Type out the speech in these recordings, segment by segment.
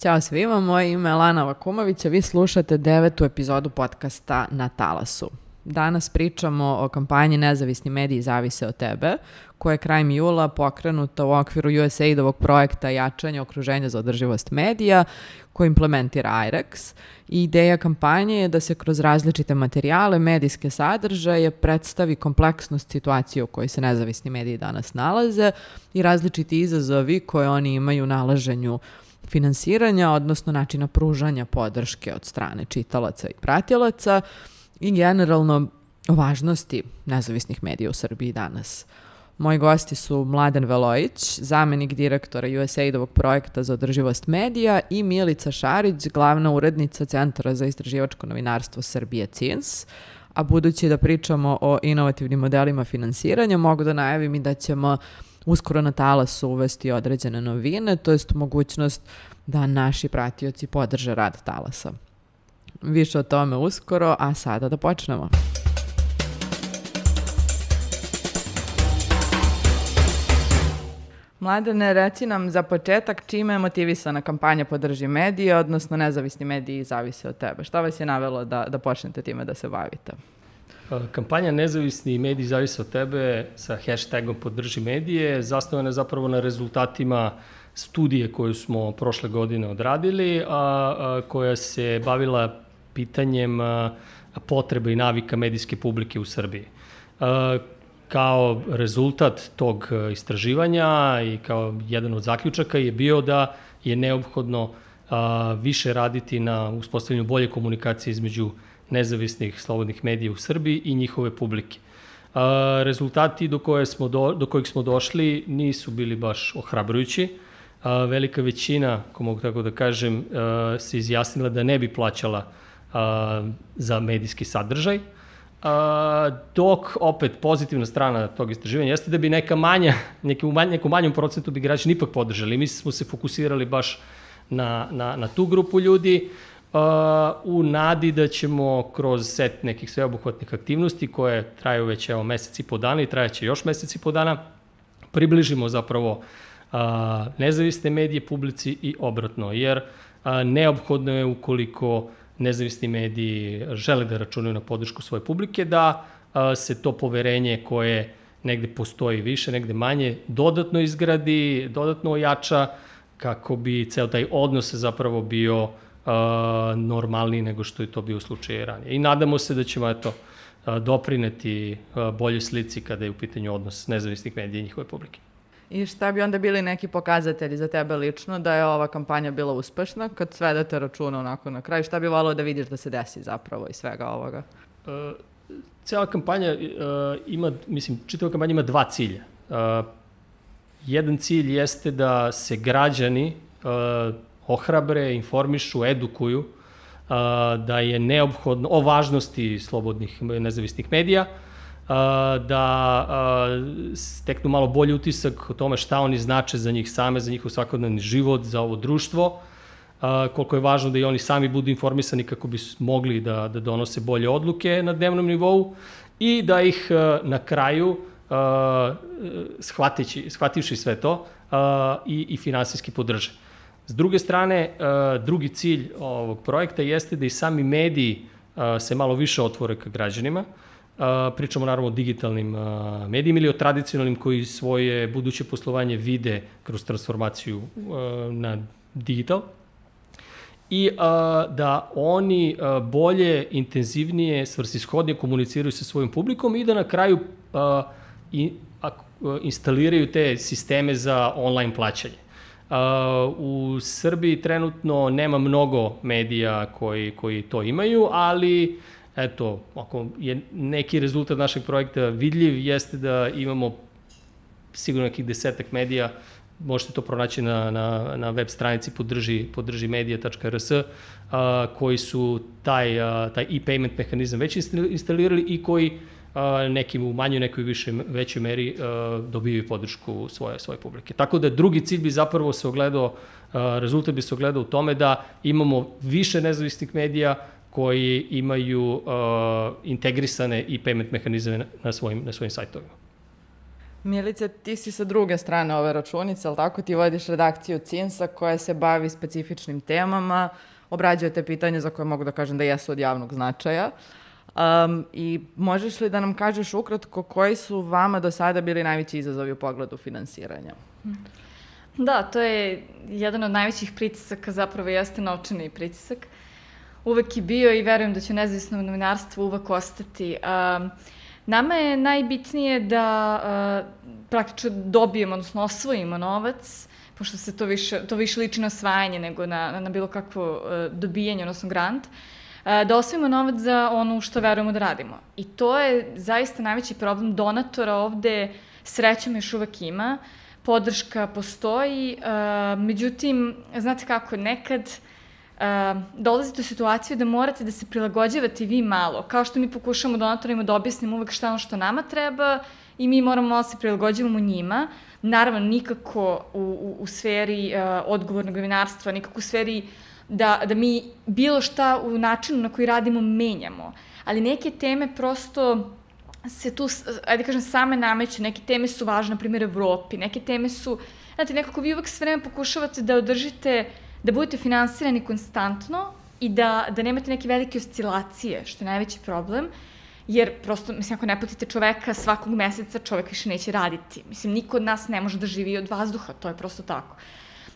Ćao svima, moje ime je Lana Vakumović, a vi slušate 9. epizodu podcasta Na talasu. Danas pričamo o kampanji Nezavisni mediji zavise od tebe, koja je krajem jula pokrenuta u okviru USAID-ovog projekta Jačanje okruženja za održivost medija, koji implementira IREX. I ideja kampanje je da se kroz različite materijale, medijske sadržaje predstavi kompleksnost situacije u kojoj se nezavisni mediji danas nalaze i različiti izazovi koje oni imaju u nalaženju finansiranja, odnosno načina pružanja podrške od strane čitalaca i pratilaca i generalno o važnosti nezavisnih medija u Srbiji danas. Moji gosti su Mladen Velojić, zamenik direktora USAID-ovog projekta za održivost medija, i Milica Šarić, glavna urednica Centra za istraživačko novinarstvo Srbije CINS. A budući da pričamo o inovativnim modelima finansiranja, mogu da najavim i da ćemo uskoro na talasu uvesti određene novine, to jest mogućnost da naši pratioci podrže rad talasa. Više o tome uskoro, a sada da počnemo. Mladene, reci nam za početak čime je motivisana kampanja Podrži medije, odnosno nezavisni mediji zavise od tebe. Šta vas je navelo da počnete time da se bavite? Kampanja Nezavisni mediji zavise od tebe sa hashtagom Podrži medije zasnovana je zapravo na rezultatima studije koju smo prošle godine odradili, a koja se bavila pitanjem potreba i navika medijske publike u Srbiji. Kao rezultat tog istraživanja i kao jedan od zaključaka je bio da je neophodno više raditi na uspostavljanju bolje komunikacije između nezavisnih slobodnih medija u Srbiji i njihove publike. Rezultati do kojih smo došli nisu bili baš ohrabrujući. Velika većina, ako mogu tako da kažem, se izjasnila da ne bi plaćala za medijski sadržaj, dok opet pozitivna strana tog istraživanja jeste da bi nekom manjom procentu bi građani ipak podržali. Mi smo se fokusirali baš na tu grupu ljudi, u nadi da ćemo kroz set nekih sveobuhvatnih aktivnosti koje traju već mesec i po dana i trajaće još mesec i po dana, približimo zapravo nezavisne medije publici i obratno, jer neophodno je, ukoliko nezavisni mediji žele da računaju na podršku svoje publike, da se to poverenje koje negde postoji više, negde manje, dodatno izgradi, dodatno ojača, kako bi ceo taj odnos zapravo bio normalniji nego što je to bio slučaj ranije. I nadamo se da ćemo doprineti boljoj slici kada je u pitanju odnos nezavisnih medija i njihove publike. I šta bi onda bili neki pokazatelji za tebe lično da je ova kampanja bila uspešna, kad svedete računa onako na kraju? Šta bi volio da vidiš da se desi zapravo iz svega ovoga? Cijela kampanja čitava kampanja ima dva cilja. Jedan cilj jeste da se građani ohrabre, informišu, edukuju da je neophodno o važnosti slobodnih nezavisnih medija, da steknu malo bolji utisak o tome šta oni znače za njih same, za njihov svakodnevni život, za ovo društvo, koliko je važno da i oni sami budu informisani kako bi mogli da donose bolje odluke na dnevnom nivou i da ih na kraju, shvativši sve to, i finansijski podrže. S druge strane, drugi cilj ovog projekta jeste da i sami mediji se malo više otvore ka građanima. Pričamo naravno o digitalnim medijima ili o tradicionalnim koji svoje buduće poslovanje vide kroz transformaciju na digital. I da oni bolje, intenzivnije, svrsishodnije komuniciraju sa svojom publikom i da na kraju instaliraju te sisteme za online plaćanje. U Srbiji trenutno nema mnogo medija koji to imaju, ali eto, ako je neki rezultat našeg projekta vidljiv, jeste da imamo sigurno nekih 10 medija, možete to pronaći na web stranici podržimedia.rs, koji su taj e-payment mehanizam već instalirali i koji nekim u manjoj, nekoj većoj meri dobijaju podršku svoje publike. Tako da drugi cilj bi zapravo se ogledao, rezultat bi se ogledao u tome da imamo više nezavisnih medija koji imaju integrisane e-payment mehanizme na svojim sajtovima. Milice, ti si sa druge strane ove računice, ali tako, ti vodiš redakciju CINS-a koja se bavi specifičnim temama, obrađujete pitanje za koje mogu da kažem da jesu od javnog značaja. I možeš li da nam kažeš ukratko koji su vama do sada bili najveći izazovi u pogledu finansiranja? Da, to je jedan od najvećih pritisaka, zapravo jeste novčani pritisak. Uvek je bio i verujem da će nezavisno novinarstvo uvek ostati. Nama je najbitnije da praktično dobijemo, odnosno osvojimo novac, pošto se to više liči na osvajanje nego na bilo kakvo dobijanje, odnosno grant, da osvojimo novac za ono što verujemo da radimo. I to je zaista najveći problem donatora ovde, srećom još uvek ima, podrška postoji, međutim, znate kako, nekad dolazite u situaciju da morate da se prilagođavate vi malo, kao što mi pokušamo donatorima da objasnimo uvek šta ono što nama treba i mi moramo malo se prilagođavamo njima, naravno nikako u sferi odgovornog novinarstva, nikako u sferi da mi bilo šta u načinu na koji radimo menjamo, ali neke teme prosto se tu, ajde kažem, same nameću, neke teme su važne, na primjer, Evropi, neke teme su, znate, nekako vi uvek sve vreme pokušavate da održite, da budete finansirani konstantno i da nemate neke velike oscilacije, što je najveći problem, jer prosto, mislim, ako ne platite čoveka svakog meseca, čovek više neće raditi. Mislim, niko od nas ne može da živi od vazduha, to je prosto tako.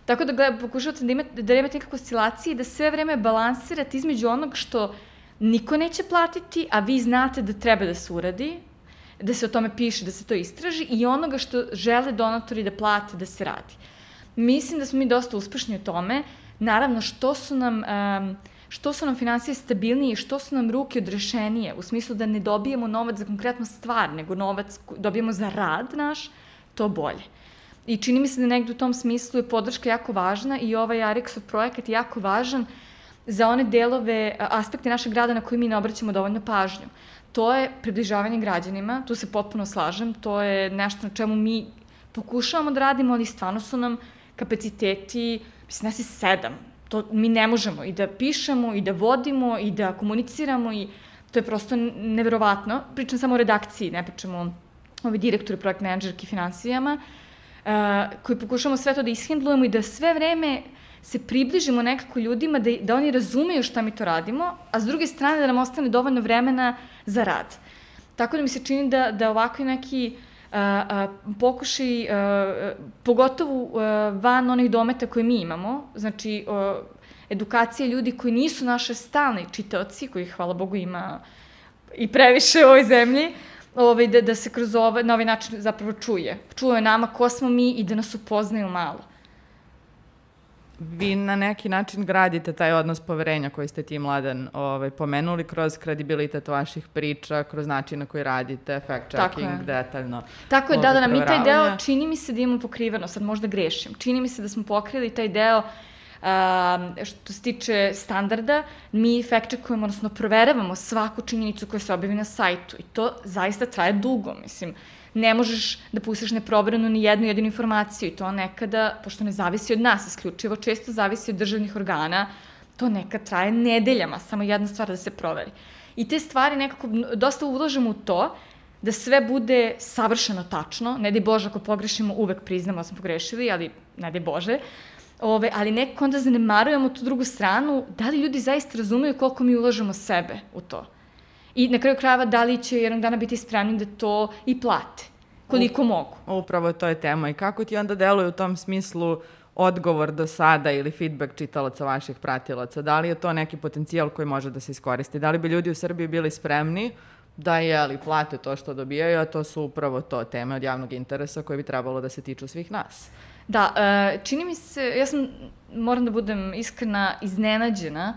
Tako da pokušavate da nemate nekako oscilacije i da sve vreme balansirate između onog što niko neće platiti, a vi znate da treba da se uradi, da se o tome piše, da se to istraži i onoga što žele donatori da plate, da se radi. Mislim da smo mi dosta uspešni u tome. Naravno, što su nam finansije stabilnije i što su nam ruke odrešenije, u smislu da ne dobijemo novac za konkretnu stvar, nego novac dobijemo za rad naš, to bolje. I čini mi se da negde u tom smislu je podrška jako važna i ovaj Arixov projekat je jako važan za one delove, aspekte našeg rada na koje mi ne obraćamo dovoljno pažnju. To je približavanje građanima, tu se potpuno slažem, to je nešto na čemu mi pokušavamo da radimo, ali stvarno su nam kapaciteti, mislim, nas je 7. To mi ne možemo i da pišemo, i da vodimo, i da komuniciramo, i to je prosto neverovatno. Pričam samo o redakciji, ne pričamo o direktori, projekt menadžerki, finansijama, koji pokušamo sve to da ishendlujemo i da sve vreme se približimo nekako ljudima, da oni razumeju šta mi to radimo, a s druge strane da nam ostane dovoljno vremena za rad. Tako da mi se čini da ovakvi neki pokušaj, pogotovo van onih dometa koje mi imamo, znači edukacija ljudi koji nisu naše stalni čitaoci, kojih, hvala Bogu, ima i previše u ovoj zemlji, da se kroz na ovaj način zapravo čuje nama ko smo mi i da nas upoznaju malo. Vi na neki način gradite taj odnos poverenja koji ste ti, Mladen, pomenuli kroz kredibilitet vaših priča, kroz način na koji radite, fact-checking, detaljno. Tako je, da mi taj deo, čini mi se da imamo pokriveno, sad možda grešim, čini mi se da smo pokrili taj deo što se tiče standarda, mi fact-checkujemo, odnosno proveravamo svaku činjenicu koja se objavi na sajtu i to zaista traje dugo, mislim. Ne možeš da pustiš neproverenu ni jednu jedinu informaciju i to nekada, pošto ne zavisi od nas isključivo, često zavisi od državnih organa, to nekad traje nedeljama, samo jedna stvar da se proveri. I te stvari nekako dosta ulažemo u to da sve bude savršeno tačno, ne daj Bože ako pogrešimo, uvek priznamo da smo pogrešili, ali ne daj Bože, ali nekako onda zanemarujemo tu drugu stranu, da li ljudi zaista razumeju koliko mi ulažemo sebe u to. I na kraju krajeva da li će jednog dana biti spremni da to i plate, koliko mogu. Upravo to je tema. I kako ti onda deluje u tom smislu odgovor do sada ili feedback čitalaca vaših pratilaca? Da li je to neki potencijal koji može da se iskoristi? Da li bi ljudi u Srbiji bili spremni da plate to što dobijaju, a to su upravo to teme od javnog interesa koje bi trebalo da se tiču svih nas? Da, čini mi se, moram da budem iskrena, iznenađena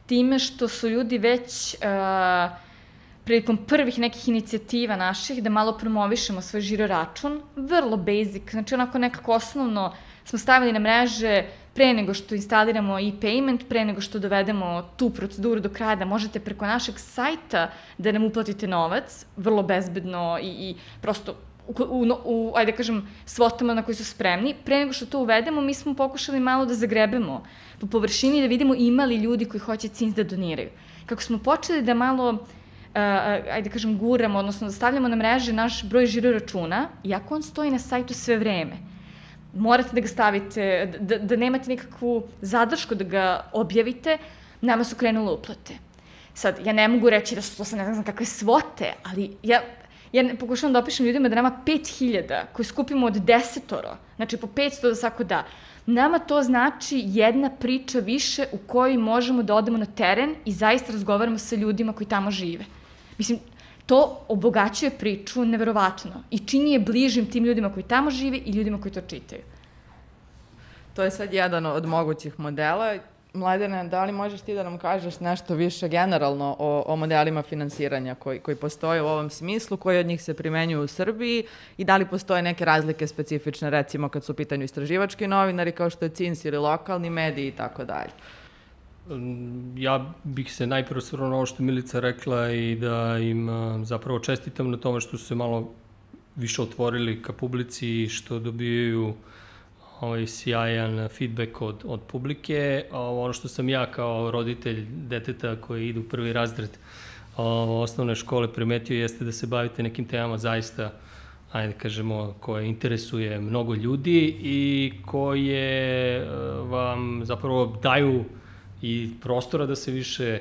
time što su ljudi već prilikom prvih nekih inicijativa naših da malo promovišemo svoj žiro račun, vrlo basic, znači onako nekako osnovno smo stavili na mreže pre nego što instaliramo e-payment, pre nego što dovedemo tu proceduru do kraja da možete preko našeg sajta da nam uplatite novac, vrlo bezbedno i prosto ajde kažem, svotama na koji su spremni. Pre nego što to uvedemo, mi smo pokušali malo da zagrebemo po površini i da vidimo ima li ljudi koji hoće CINS da doniraju. Kako smo počeli da malo ajde kažem, guramo, odnosno da stavljamo na mreže naš broj žiro računa, iako on stoji na sajtu sve vreme. Morate da ga stavite, da nemate nikakvu zadršku da ga objavite, nama su krenule uplate. Sad, ja ne mogu reći da su to ne znam kakve svote, ali ja pokušavam da opišem ljudima da nama 5.000 koje skupimo od 10, znači po 500 da svako da, nama to znači jedna priča više u kojoj možemo da odemo na teren i zaista razgovaramo sa ljudima koji tamo žive. Mislim, to obogaćuje priču neverovatno i čini je bližim tim ljudima koji tamo žive i ljudima koji to čitaju. To je sad jedan od mogućih modela. Mladene, da li možeš ti da nam kažeš nešto više generalno o modelima finansiranja koji postoje u ovom smislu, koji od njih se primenjuju u Srbiji i da li postoje neke razlike specifične, recimo kad su u pitanju istraživački novinari kao što je CINS ili lokalni mediji i tako dalje? Ja bih se najprvo osvrnuo na ovo što Milica rekla i da im zapravo čestitam na tome što su se malo više otvorili ka publici i što dobijaju sjajan feedback od publike. Ono što sam ja kao roditelj deteta koji ide u prvi razred osnovne škole primetio jeste da se bavite nekim temama zaista, ajde kažemo, koje interesuje mnogo ljudi i koje vam zapravo daju i prostora da se više,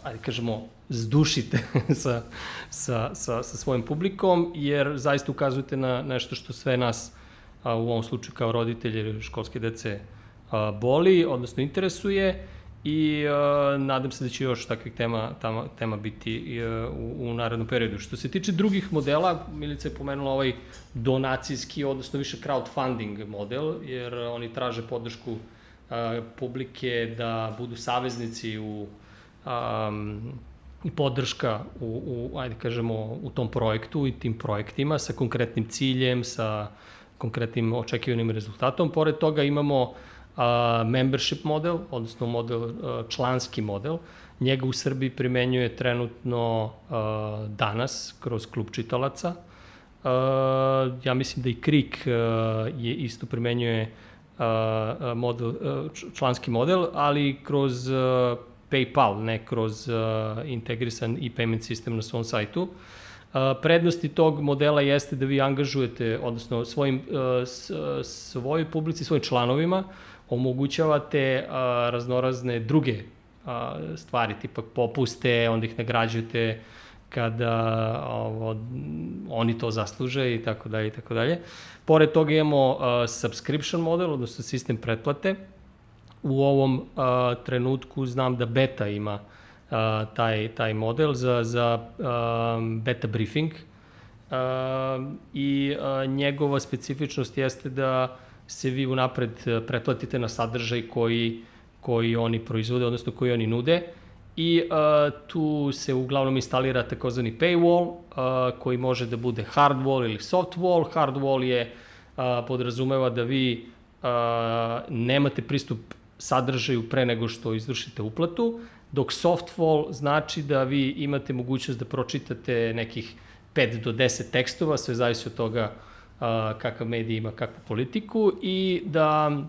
ajde kažemo, zdušite sa svojim publikom, jer zaista ukazujete na nešto što sve nas u ovom slučaju kao roditelje školske dece boli, odnosno interesuje i nadam se da će još takvih tema biti u narednom periodu. Što se tiče drugih modela, Milica je pomenula ovaj donacijski, odnosno više crowdfunding model, jer oni traže podršku publike da budu saveznici i podrška ajde kažemo, u tom projektu i tim projektima sa konkretnim ciljem, sa konkretnim očekivanim rezultatom. Pored toga imamo membership model, odnosno članski model. Njega u Srbiji primenjuje trenutno danas kroz klub čitalaca. Ja mislim da i KRIK je isto primenjuje članski model, ali kroz PayPal, ne kroz integrisan e-payment sistem na svom sajtu. Prednosti tog modela jeste da vi angažujete, odnosno svojoj publici, svojim članovima, omogućavate raznorazne druge stvari, tipa popuste, onda ih nagrađujete kada oni to zasluže i tako dalje i tako dalje. Pored toga imamo subscription model, odnosno sistem pretplate. U ovom trenutku znam da Beta ima taj model za beta briefing i njegova specifičnost jeste da se vi unapred pretplatite na sadržaj koji oni proizvode, odnosno koji oni nude i tu se uglavnom instalira takozvani paywall koji može da bude hard wall ili soft wall. Hard wall podrazumeva da vi nemate pristup sadržaju pre nego što izvršite uplatu, dok soft wall znači da vi imate mogućnost da pročitate nekih 5 do 10 tekstova, sve zavisi od toga kakav medij ima kakvu politiku i da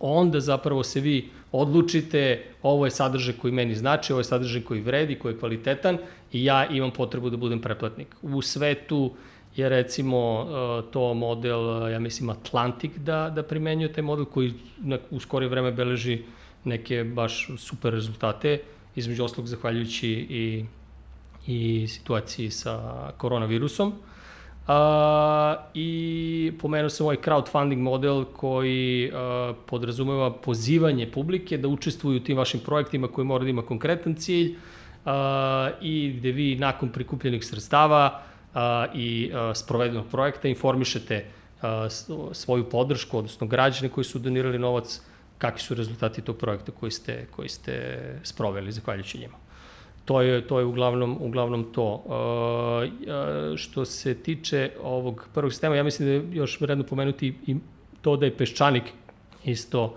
onda zapravo se vi odlučite ovo je sadržaj koji meni znači, ovo je sadržaj koji vredi, koji je kvalitetan i ja imam potrebu da budem pretplatnik. U svetu je recimo to model, ja mislim Atlantic da primenjuje taj model koji u skorije vreme beleži neke baš super rezultate, između oslog zahvaljujući i situaciji sa koronavirusom. I pomenuo sam ovaj crowdfunding model koji podrazumeva pozivanje publike da učestvuju u tim vašim projektima koji mora da ima konkretan cilj i gde vi nakon prikupljenih sredstava i sprovedenog projekta informišete svoju podršku, odnosno građane koji su donirali novac, kakvi su rezultati tog projekta koji ste sproveli zahvaljujući njima. To je uglavnom to. Što se tiče ovog prvog sistema, ja mislim da je još vredno pomenuti i to da je Peščanik isto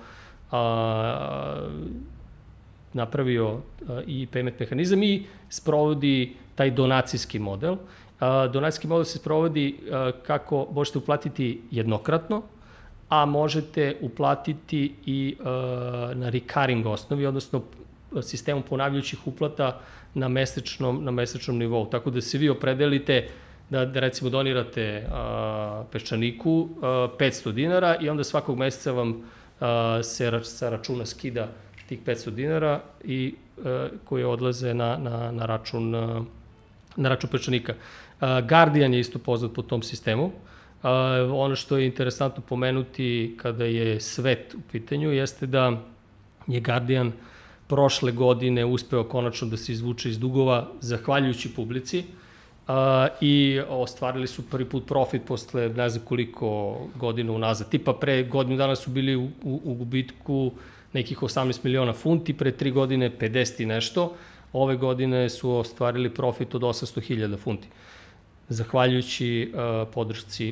napravio i payment mehanizam i sprovodi taj donacijski model. Donacijski model se sprovodi kako možete uplatiti jednokratno, a možete uplatiti i na recurring osnovi, odnosno sistemom ponavljajućih uplata na mesečnom nivou. Tako da se vi opredelite da recimo donirate Peščaniku 500 dinara i onda svakog meseca vam se sa računa skida tih 500 dinara i koje odlaze na račun Peščanika. Guardian je isto poznat po tom sistemu. Ono što je interesantno pomenuti kada je svet u pitanju jeste da je Guardian prošle godine uspeo konačno da se izvuče iz dugova zahvaljujući publici i ostvarili su prvi put profit posle ne znam koliko godina unazad. Tipa pre godinu dana su bili u gubitku nekih 18 miliona funti, pre 3 godine 50 i nešto. Ove godine su ostvarili profit od 800.000 funti. Zahvaljujući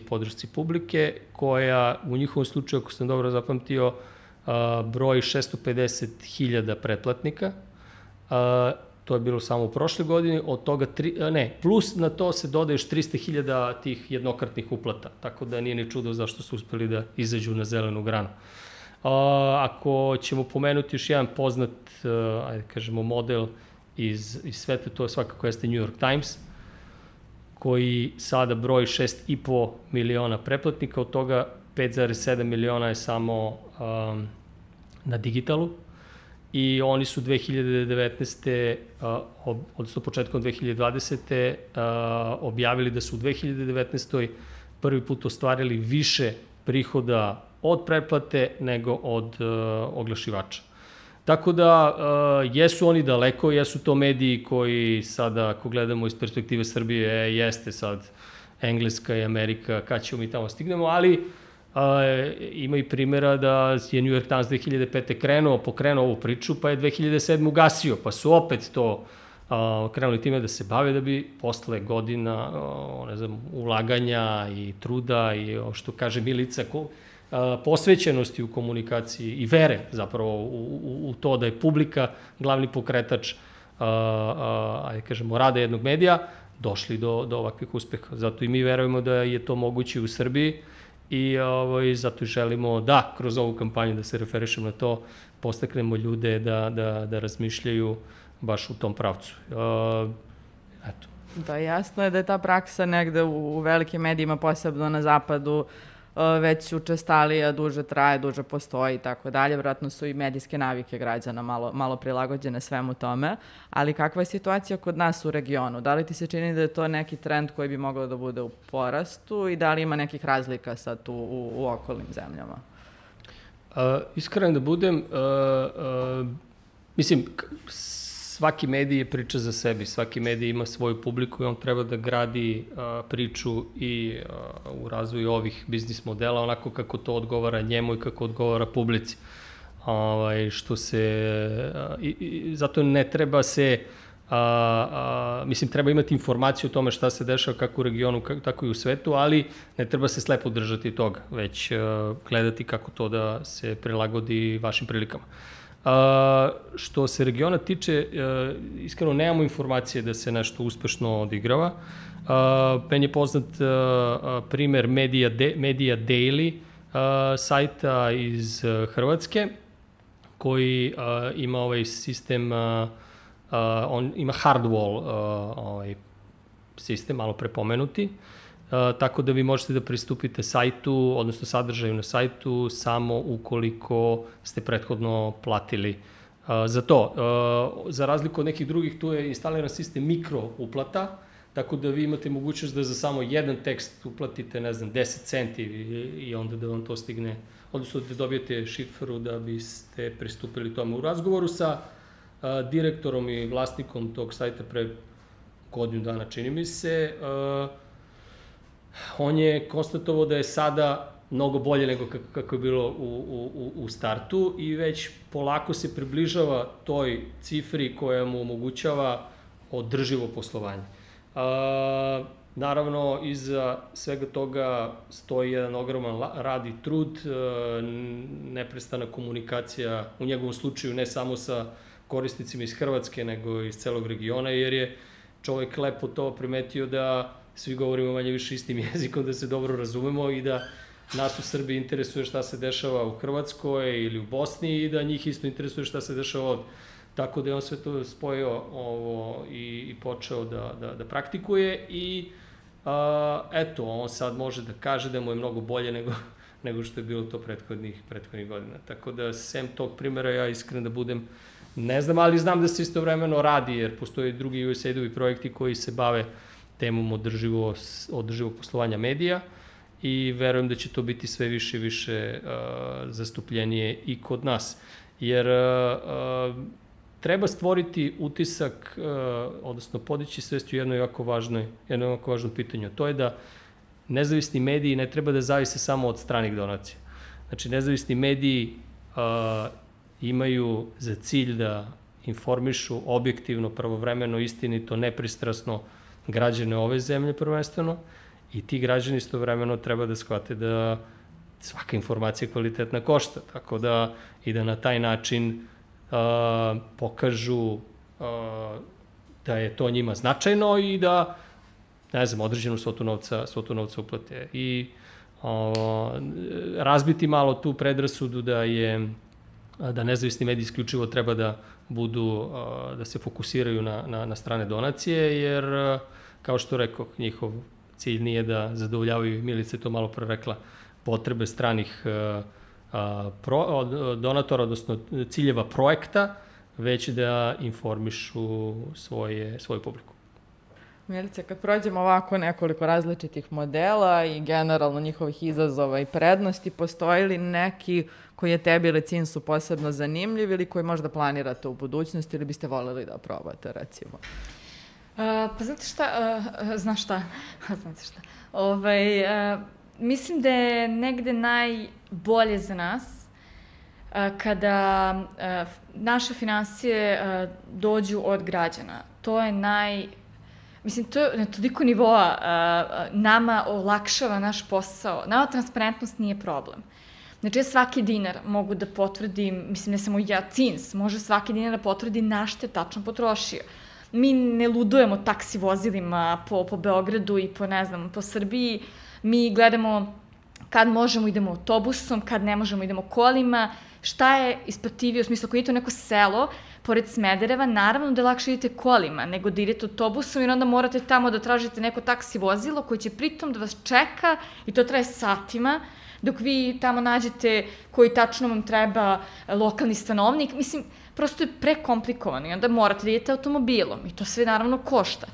podršci publike, koja u njihovom slučaju, ako sam dobro zapamtio, broji 650.000 pretplatnika. To je bilo samo u prošle godine, od toga plus na to se dodaje još 300.000 tih jednokratnih uplata, tako da nije ni čudo zašto su uspeli da izađu na zelenu granu. Ako ćemo pomenuti još jedan poznat, ajde kažemo, model iz sveta, to je svakako jeste New York Times, koji sada broji 6,5 miliona pretplatnika, od toga 5,7 miliona je samo na digitalu i oni su 2019. Odnosno početkom 2020. objavili da su u 2019. prvi put ostvarili više prihoda od pretplate nego od oglašivača. Tako da jesu oni daleko, jesu to mediji koji sada, ako gledamo iz perspektive Srbije, jeste sad Engleska i Amerika, kad ćemo mi tamo stignemo, ali ima i primjera da je New York Times 2005. pokrenuo ovu priču, pa je 2007. ugasio, pa su opet to krenuli time da se bave, da bi posle godina ulaganja i truda i što kaže Milica, posvećenosti u komunikaciji i vere zapravo u to da je publika glavni pokretač rada jednog medija, došli do ovakvih uspeha. Zato i mi verujemo da je to moguće u Srbiji i zato želimo da kroz ovu kampanju, da se referišemo na to, postaknemo ljude da razmišljaju baš u tom pravcu. Eto. Da, jasno je da je ta praksa negde u velikim medijima, posebno na zapadu, već učestalija, duže traje, duže postoji i tako dalje. Vjerojatno su i medijske navike građana malo prilagođene svemu tome. Ali kakva je situacija kod nas u regionu? Da li ti se čini da je to neki trend koji bi mogao da bude u porastu i da li ima nekih razlika sad tu u okolnim zemljama? Iskren da budem, mislim, svaki medij je priča za sebi, svaki medij ima svoju publiku i on treba da gradi priču i u razvoju ovih biznis modela onako kako to odgovara njemu i kako odgovara publici. Zato ne treba se, mislim, treba imati informaciju o tome šta se dešava kako u regionu, tako i u svetu, ali ne treba se slepo držati toga, već gledati kako to da se prilagodi vašim prilikama. Što se regiona tiče, iskreno nemamo informacije da se nešto uspešno odigrava. Meni je poznat primer Media Daily sajta iz Hrvatske, koji ima ovaj sistem, on ima hardwall sistem, malo prepomenuti, tako da vi možete da pristupite sajtu, odnosno sadržaju na sajtu, samo ukoliko ste prethodno platili za to. Za razliku od nekih drugih, tu je instaliran sistem mikro uplata, tako da vi imate mogućnost da za samo jedan tekst uplatite, ne znam, 10 centi i onda da vam to stigne, odnosno da dobijete šifru da biste pristupili tome. U razgovoru sa direktorom i vlasnikom tog sajta pre godinu dana, čini mi se, on je konstatovao da je sada mnogo bolje nego kako je bilo u startu i već polako se približava toj cifri koja mu omogućava održivo poslovanje. Naravno, iza svega toga stoji jedan ogroman rad i trud, neprestana komunikacija, u njegovom slučaju ne samo sa korisnicima iz Hrvatske, nego i iz celog regiona, jer je čovek lepo to primetio da svi govorimo manje više istim jezikom, da se dobro razumemo i da nas u Srbiji interesuje šta se dešava u Hrvatskoj ili u Bosni i da njih isto interesuje šta se dešava od tako da je on sve to spojio i počeo da praktikuje i eto, on sad može da kaže da mu je mnogo bolje nego što je bilo to prethodnih godina. Tako da, sem tog primjera, ja iskren da budem, ne znam, ali znam da se istovremeno radi, jer postoje drugi USAID-ovi projekti koji se bave temom održivog poslovanja medija i verujem da će to biti sve više i više zastupljenije i kod nas. Jer treba stvoriti utisak, odnosno podići svest u jednom jako važnom pitanju. To je da nezavisni mediji ne treba da zavise samo od stranih donacija. Znači, nezavisni mediji imaju za cilj da informišu objektivno, pravovremeno, istinito, nepristrasno građane ove zemlje prvenstveno i ti građani istovremeno treba da shvate da svaka informacija kvalitetna košta, tako da i da na taj način pokažu da je to njima značajno i da, ne znam, određenu svotu novca uplate. I razbiti malo tu predrasudu da nezavisni mediji isključivo treba da da se fokusiraju na strane donacije, jer, kao što rekao, njihov cilj nije da zadovoljavaju, Milica je to malo pre rekla, potrebe stranih donatora, odnosno ciljeva projekta, već da informišu svoju publiku. Milice, kad prođemo ovako nekoliko različitih modela i generalno njihovih izazova i prednosti, postoji li neki koji je tebi recimo su posebno zanimljiv ili koji možda planirate u budućnosti ili biste voljeli da probate, recimo? Pa znate šta, znate šta. Mislim da je negde najbolje za nas kada naše finansije dođu od građana. To je Mislim, to je na toliko nivoa nama olakšava naš posao. Nama transparentnost nije problem. Znači, ja svaki dinar mogu da potvrdim, mislim, ne samo ja, CINS, može svaki dinar da potvrdi na što je tačno potrošio. Mi ne ludujemo taksi vozilima po Beogradu i po Srbiji. Mi gledamo kad možemo idemo autobusom, kad ne možemo idemo kolima, šta je isplativije, u smislu, ako idete u neko selo, pored Smedereva, naravno da je lakše idete kolima, nego da idete autobusom, jer onda morate tamo da tražite neko taksi vozilo koje će pritom da vas čeka i to traje satima, dok vi tamo nađete koji tačno vam treba lokalni stanovnik. Mislim, prosto je prekomplikovano i onda morate da idete automobilom i to sve naravno košta.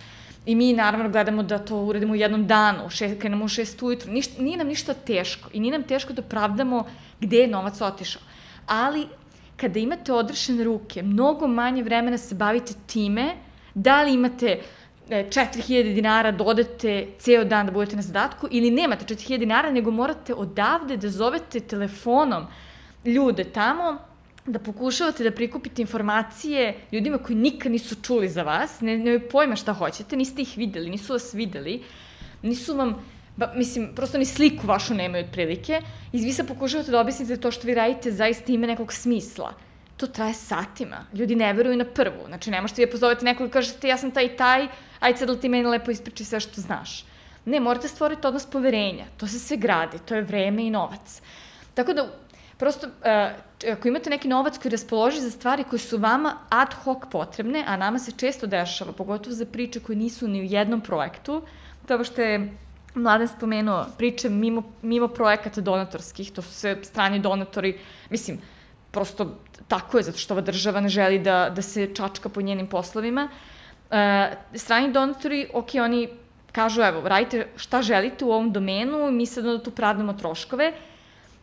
I mi naravno gledamo da to uradimo u jednom danu, krenemo u 6 ujutru. Nije nam ništa teško i nije nam teško da pravdamo gde je novac otišao. Ali kada imate odrešene ruke, mnogo manje vremena se bavite time da li imate 4.000 dinara da odete ceo dan da budete na zadatku ili nemate 4.000 dinara, nego morate odavde da zovete telefonom ljude tamo, da pokušavate da prikupite informacije ljudima koji nikad nisu čuli za vas, nemaju pojma šta hoćete, niste ih videli, nisu vas videli, nisu vam, mislim, prosto ni sliku vašu nemaju otprilike, i vi se pokušavate da objasnite da to što vi radite zaista ima nekog smisla. To traje satima. Ljudi ne veruju na prvu. Znači, ne možete vi pozovete nekog i kažete ja sam taj i taj, ajde sad li ti meni lepo ispriči sve što znaš. Ne, morate stvoriti odnos poverenja. To se sve gradi, to je vreme i novac. Tako da, prosto, ako imate neki novac koji raspoloži za stvari koje su vama ad hoc potrebne, a nama se često dešava, pogotovo za priče koje nisu ni u jednom projektu, to je što je Mladen spomenuo, priče mimo projekata donatorskih, to su sve strani donatori, mislim, prosto tako je, zato što ova država ne želi da se čačka po njenim poslovima. Strani donatori, ok, oni kažu, evo, radite šta želite u ovom domenu, mi sad onda tu pravdamo troškove,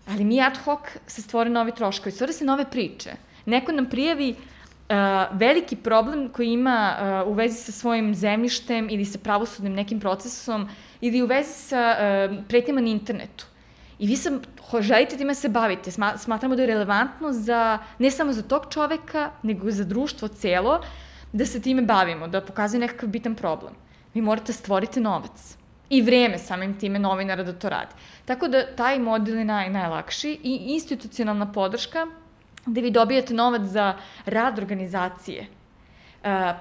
ali mi ad hoc se stvore novi troškovi, stvore se nove priče. Neko nam prijavi veliki problem koji ima u vezi sa svojim zemljištem ili sa pravosudnim nekim procesom ili u vezi sa pretnjama na internetu. I vi sad želite time se bavite, smatramo da je relevantno ne samo za tog čoveka, nego i za društvo celo, da se time bavimo, da pokazuje nekakav bitan problem. Vi morate stvoriti novac i vreme samim time novinara da to radi. Tako da taj model je najlakši i institucionalna podrška, gde vi dobijate novac za rad organizacije,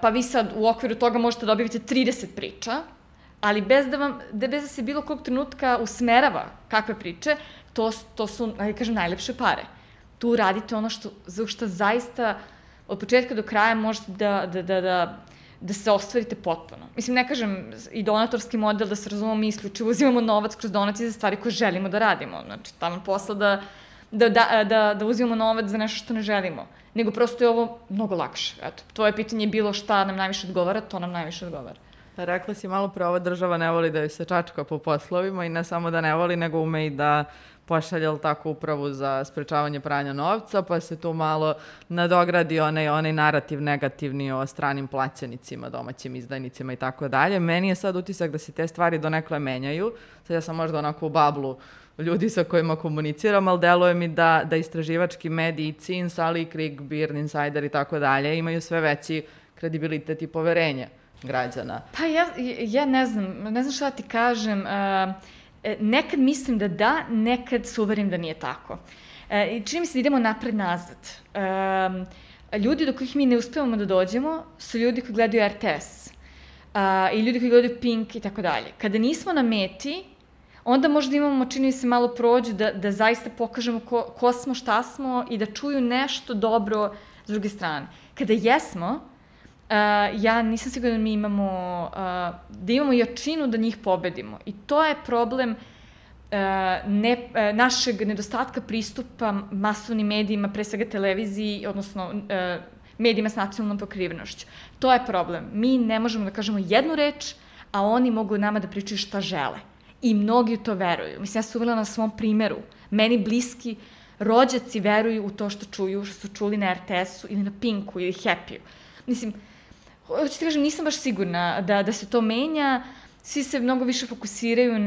pa vi sad u okviru toga možete dobiti 30 priča, ali bez da se bilo kog trenutka usmerava kakve priče, to su, da kažem, najlepše pare. Tu radite ono za što zaista od početka do kraja možete da se ostvarite potpuno. Mislim, ne kažem i donatorski model, da se razumemo, mi isključivo uzimamo novac kroz donacije za stvari koje želimo da radimo. Znači, tamo posla da uzimamo novac za nešto što ne želimo. Nego prosto je ovo mnogo lakše. Eto, tvoje pitanje je bilo šta nam najviše odgovara, to nam najviše odgovara. Rekla si malo pre, ova država ne voli da joj se čačka po poslovima i ne samo da ne voli, nego ume i da pošalje tako upravu za sprečavanje pranja novca, pa se tu malo nadogradi onaj narativ negativni o stranim plaćenicima, domaćim izdajnicima i tako dalje. Meni je sad utisak da se te stvari donekle menjaju. Sad ja sam možda onako u bablu ljudi sa kojima komuniciram, ali deluje mi da istraživački mediji, CINS, ali i Krik, Beard, Insider i tako dalje, imaju sve veći kredibilitet i poverenje građana. Pa ja ne znam šta ti kažem. Nekad mislim da, nekad se uverim da nije tako. Čini mi se da idemo napred-nazad. Ljudi do kojih mi ne uspevamo da dođemo su ljudi koji gledaju RTS i ljudi koji gledaju Pink i tako dalje. Kada nismo na meti, onda možda imamo, čini mi se, malo prođu da zaista pokažemo ko smo, šta smo i da čuju nešto dobro s druge strane. Kada jesmo, ja nisam sigurna da mi imamo, da imamo jačinu da njih pobedimo. I to je problem našeg nedostatka pristupa masovnim medijima, pre svega televiziji, odnosno medijima s nacionalnom pokrivenošću. To je problem. Mi ne možemo da kažemo jednu reč, a oni mogu nama da pričaju šta žele. I mnogi u to veruju. Mislim, ja sam uvela na svom primeru. Meni bliski rođaci veruju u to što čuju, što su čuli na RTS-u ili na Pinku ili Happy-u. Mislim, hoću ti kažem, nisam baš sigurna da se to menja. Svi se mnogo više fokusiraju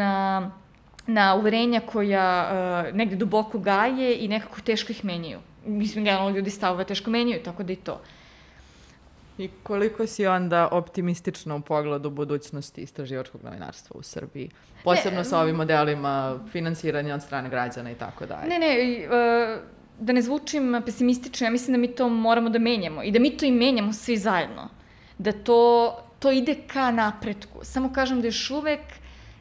na uverenja koja negde duboko gaje i nekako teško ih menjaju. Mislim, generalno ljudi stavove teško menjaju, tako da i to. I koliko si onda optimistična u pogledu budućnosti istraživačkog novinarstva u Srbiji? Posebno sa ovim modelima finansiranja od strane građana i tako dalje. Da ne zvučim pesimistično, ja mislim da mi to moramo da menjamo i da mi to i menjamo svi zajedno. Da to ide ka napretku. Samo kažem da još uvek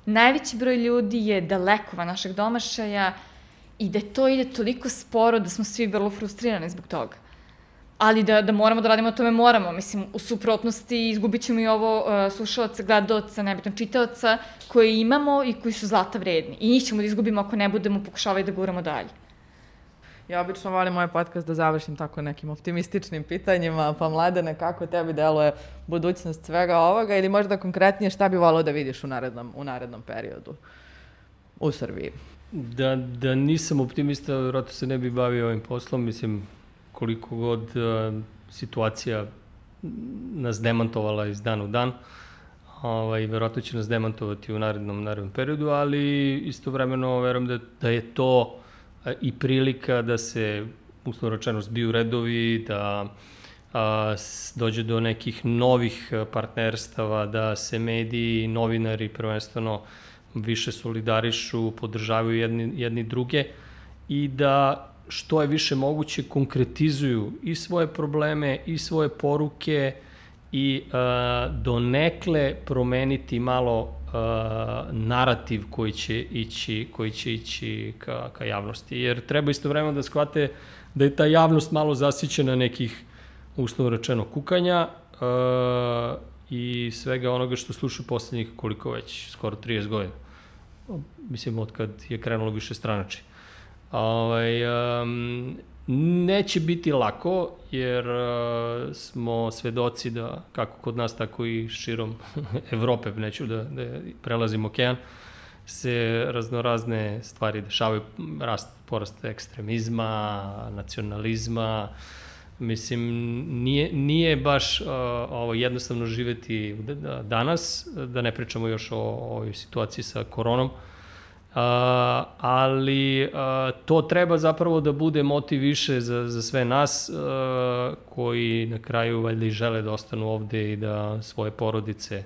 najveći broj ljudi je daleko van našeg domašaja i da to ide toliko sporo da smo svi vrlo frustrirani zbog toga. Ali da moramo da radimo, o tome moramo. Mislim, u suprotnosti izgubit ćemo i ovo slušalaca, gledaoca, nebitno čitaoca koje imamo i koji su zlata vredni. I njih ćemo da izgubimo ako ne budemo pokušavali da guramo dalje. Ja obično volim moj podcast da završim tako nekim optimističnim pitanjima, pa Mladene, kako tebi deluje budućnost svega ovoga ili možda konkretnije šta bi volao da vidiš u narednom periodu u Srbiji? Da nisam optimista, vjerojatno se ne bi bavio ovim poslom, mislim, koliko god situacija nas demantovala iz dana u dan, vjerojatno će nas demantovati u narednom periodu, ali istovremeno verujem da je to i prilika da se, uslovno rečeno, zbiju redovi, da dođe do nekih novih partnerstava, da se mediji i novinari prvenstveno više solidarišu, podržavaju jedni druge i da što je više moguće konkretizuju i svoje probleme i svoje poruke i donekle promeniti malo narativ koji će ići ka javnosti. Jer treba istovremeno da shvate da je ta javnost malo zasićena nekih, uslovno rečeno, kukanja i svega onoga što sluša poslednjih koliko već, skoro 30 godina. Mislim, od kad je krenulo više stranači. Neće biti lako, jer smo svedoci da, kako kod nas, tako i širom Evrope, neću da prelazim okean, se raznorazne stvari dešavaju, porast ekstremizma, nacionalizma. Mislim, nije baš jednostavno živeti danas, da ne pričamo još o ovoj situaciji sa koronom, ali to treba zapravo da bude motiv više za sve nas koji na kraju valjda i žele da ostanu ovde i da svoje porodice,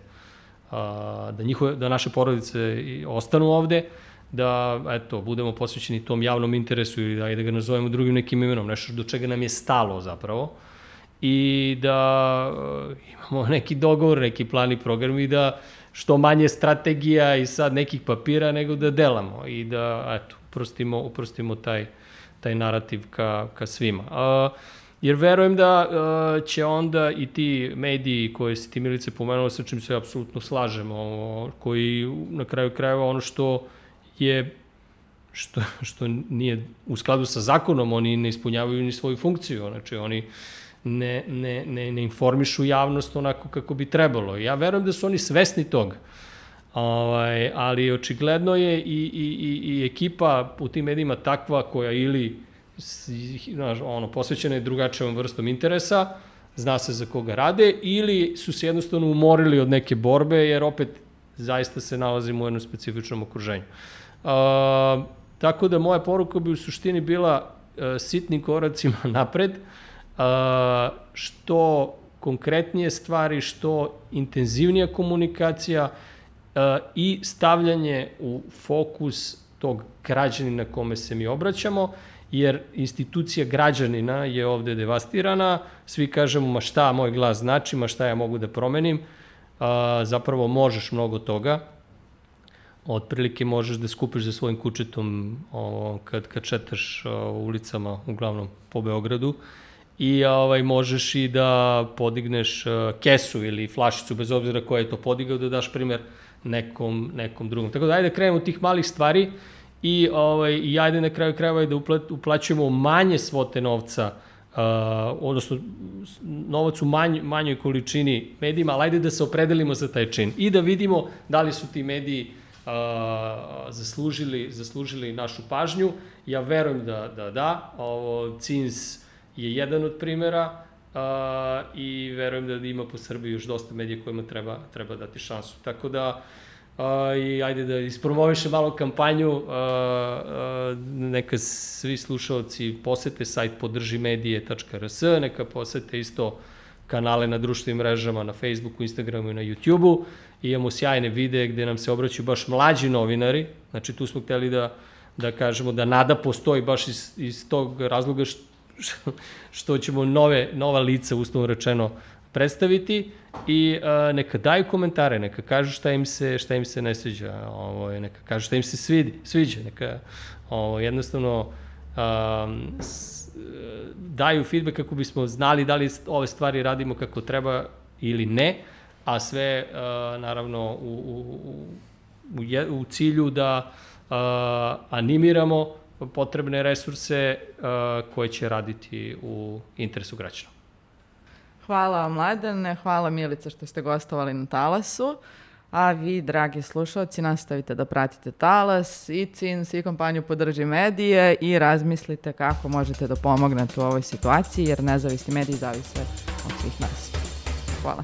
da naše porodice ostanu ovde, da budemo posvećeni tom javnom interesu i da ga nazovemo drugim nekim imenom, nešto do čega nam je stalo zapravo i da imamo neki dogovor, neki plan i program i da što manje strategija i sad nekih papira, nego da delamo i da, uprostimo taj narativ ka svima. Jer verujem da će onda i ti mediji koje si ti, Milice, pomenula, sa čim se apsolutno slažemo, koji na kraju krajeva ono što je što nije u skladu sa zakonom, oni ne ispunjavaju ni svoju funkciju, znači oni ne informišu javnost onako kako bi trebalo. Ja verujem da su oni svesni toga, ali očigledno je i ekipa u tim medijima takva koja ili posvećena je drugačijom vrstom interesa, zna se za koga rade, ili su se jednostavno umorili od neke borbe, jer opet zaista se nalazimo u jednom specifičnom okruženju. Tako da moja poruka bi u suštini bila sitnim koracima napred, što konkretnije stvari, što intenzivnija komunikacija i stavljanje u fokus tog građanina kome se mi obraćamo, jer institucija građanina je ovde devastirana, svi kažemo ma šta moj glas znači, ma šta ja mogu da promenim, zapravo možeš mnogo toga, otprilike možeš da skupiš za svojim kučetom kad šetaš ulicama, uglavnom po Beogradu, i možeš i da podigneš kesu ili flašicu, bez obzira ko je to podigao, da daš primer nekom drugom. Tako da ajde krenemo od tih malih stvari i ajde na kraju krajeva da uplaćujemo manje svote novca, odnosno novac u manjoj količini medijima, ali ajde da se opredelimo za taj čin i da vidimo da li su ti mediji zaslužili našu pažnju. Ja verujem da. CINS je jedan od primera i verujem da ima po Srbiji još dosta medija kojima treba dati šansu. Tako da i ajde da ispromoviše malo kampanju, neka svi slušalci posete sajt podržimedije.rs, neka posete isto kanale na društvenim mrežama, na Facebooku, Instagramu i na YouTubeu. Imamo sjajne videe gde nam se obraćaju baš mlađi novinari, znači tu smo hteli da kažemo da nada postoji baš iz tog razloga što ćemo nova lica, uslovno rečeno, predstaviti i neka daju komentare, neka kažu šta im se ne sviđa, neka kažu šta im se sviđa, neka jednostavno daju feedback kako bismo znali da li ove stvari radimo kako treba ili ne, a sve naravno u cilju da animiramo potrebne resurse koje će raditi u interesu građana. Hvala vam, Mladene, hvala Milica što ste gostovali na Talasu, a vi, dragi slušalci, nastavite da pratite Talas i CINS i kampanju Podrži medije i razmislite kako možete da pomognete u ovoj situaciji, jer nezavisni mediji zavise od svih nas. Hvala.